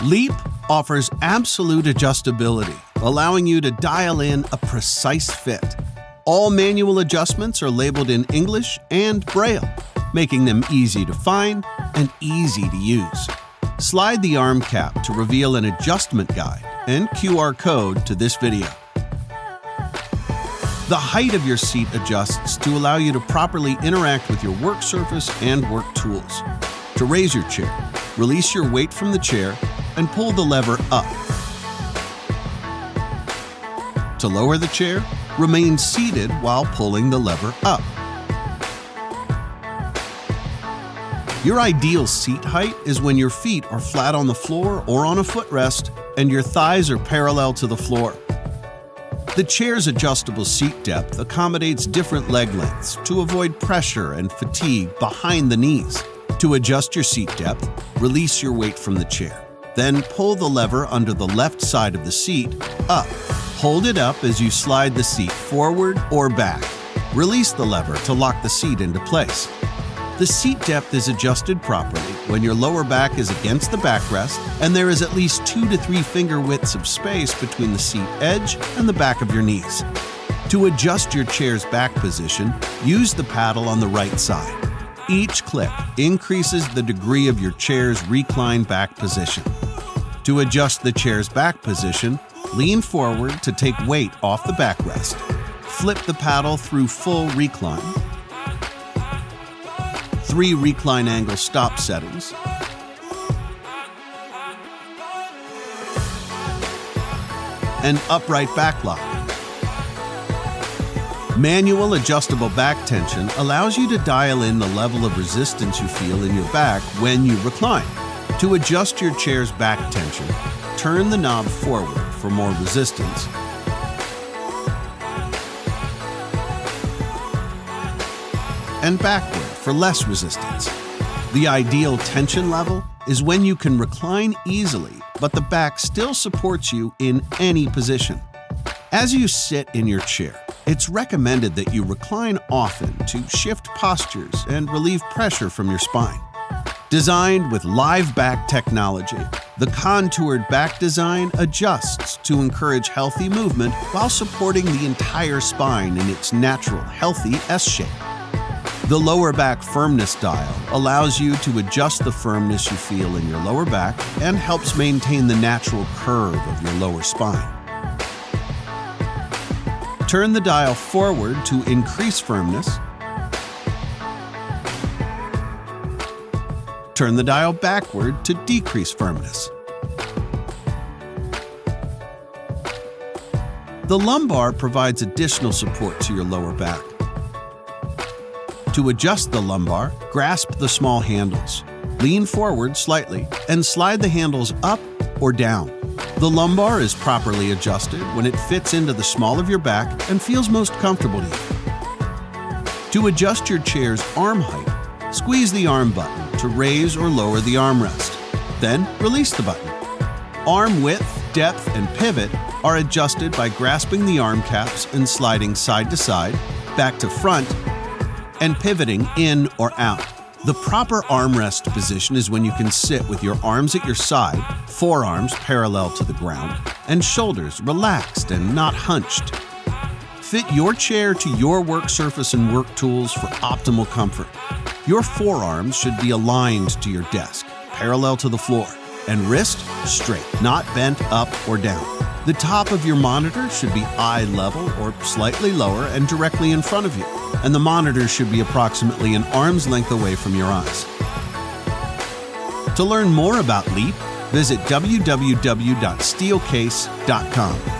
Leap offers absolute adjustability, allowing you to dial in a precise fit. All manual adjustments are labeled in English and Braille, making them easy to find and easy to use. Slide the arm cap to reveal an adjustment guide and QR code to this video. The height of your seat adjusts to allow you to properly interact with your work surface and work tools. To raise your chair, release your weight from the chair and pull the lever up. To lower the chair, remain seated while pulling the lever up. Your ideal seat height is when your feet are flat on the floor or on a footrest and your thighs are parallel to the floor. The chair's adjustable seat depth accommodates different leg lengths to avoid pressure and fatigue behind the knees. To adjust your seat depth, release your weight from the chair. Then pull the lever under the left side of the seat up. Hold it up as you slide the seat forward or back. Release the lever to lock the seat into place. The seat depth is adjusted properly when your lower back is against the backrest and there is at least 2 to 3 finger widths of space between the seat edge and the back of your knees. To adjust your chair's back position, use the paddle on the right side. Each click increases the degree of your chair's recline back position. To adjust the chair's back position, lean forward to take weight off the backrest. Flip the paddle through full recline. 3 recline angle stop settings. And upright back lock. Manual adjustable back tension allows you to dial in the level of resistance you feel in your back when you recline. To adjust your chair's back tension, turn the knob forward for more resistance and backward for less resistance. The ideal tension level is when you can recline easily, but the back still supports you in any position. As you sit in your chair, it's recommended that you recline often to shift postures and relieve pressure from your spine. Designed with live back technology, the contoured back design adjusts to encourage healthy movement while supporting the entire spine in its natural, healthy S-shape. The lower back firmness dial allows you to adjust the firmness you feel in your lower back and helps maintain the natural curve of your lower spine. Turn the dial forward to increase firmness. Turn the dial backward to decrease firmness. The lumbar provides additional support to your lower back. To adjust the lumbar, grasp the small handles. Lean forward slightly and slide the handles up or down. The lumbar is properly adjusted when it fits into the small of your back and feels most comfortable to you. To adjust your chair's arm height, squeeze the arm button to raise or lower the armrest. Then release the button. Arm width, depth, and pivot are adjusted by grasping the arm caps and sliding side to side, back to front, and pivoting in or out. The proper armrest position is when you can sit with your arms at your side, forearms parallel to the ground, and shoulders relaxed and not hunched. Fit your chair to your work surface and work tools for optimal comfort. Your forearms should be aligned to your desk, parallel to the floor, and wrist straight, not bent up or down. The top of your monitor should be eye level or slightly lower and directly in front of you, and the monitor should be approximately an arm's length away from your eyes. To learn more about Leap, visit www.steelcase.com.